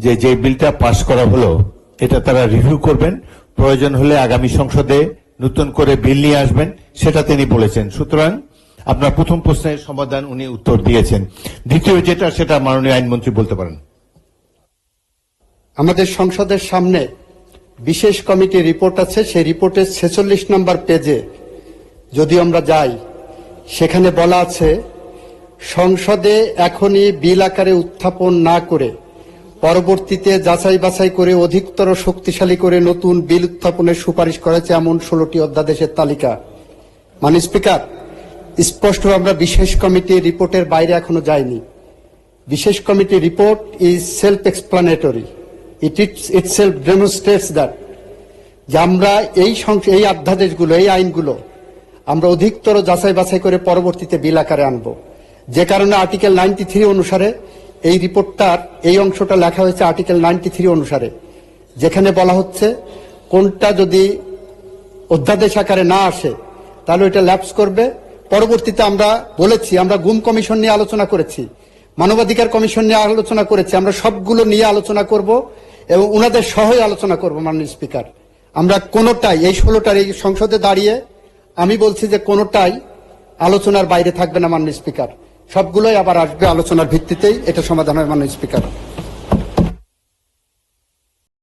যে যে বিলটা পাশ করা হলো এটা তারা রিভিউ করবেন, প্রয়োজন হলে আগামী সংসদে নতুন করে বিল নিয়ে আসবেন, সেটা তিনি বলেছেন। সুতরাং আপনার প্রথম প্রশ্নের সমাধান উনি উত্তর দিয়েছেন। দ্বিতীয় যেটা, সেটা মাননীয় আইনমন্ত্রী বলতে পারেন। আমাদের সংসদের সামনে বিশেষ কমিটির রিপোর্ট আছে, সেই রিপোর্টের 46 নম্বর পেজে যদি আমরা যাই, সেখানে বলা আছে সংসদে এখনই বিল আকারে উত্থাপন না করে পরবর্তীতে যাচাই বাছাই করে অধিকতর শক্তিশালী করে নতুন বিল উত্থাপনের সুপারিশ করেছে এমন 16টি অধ্যাদেশের তালিকা। মাননীয় স্পিকার, স্পষ্ট আমরা বিশেষ কমিটির রিপোর্টের বাইরে এখনো যাইনি। বিশেষ কমিটির report is self explanatory. It itself demonstrates that যে আমরা এই অধ্যাদেশগুলো, এই আইনগুলো আমরা অধিকতর যাচাই বাছাই করে পরবর্তীতে বিল আকারে আনবো। যে কারণে আর্টিকেল 93 অনুসারে এই রিপোর্টটার এই অংশটা লেখা হয়েছে আর্টিকেল 93 অনুসারে, যেখানে বলা হচ্ছে কোনটা যদি অধ্যাদেশ আকারে না আসে তাহলে এটা ল্যাপস করবে। পরবর্তীতে আমরা বলেছি, আমরা গুম কমিশন নিয়ে আলোচনা করেছি, মানবাধিকার কমিশন নিয়ে আলোচনা করেছি, আমরা সবগুলো নিয়ে আলোচনা করব এবং উনাদের সহই আলোচনা করব। মাননীয় স্পিকার, আমরা কোনোটাই এই 16টার এই সংসদে দাঁড়িয়ে আমি বলছি যে কোনোটাই আলোচনার বাইরে থাকবে না। মাননীয় স্পিকার, সবগুলোই আবার আসবে আলোচনার ভিত্তিতেই, এটা সমাধান হয়। মাননীয় স্পিকার।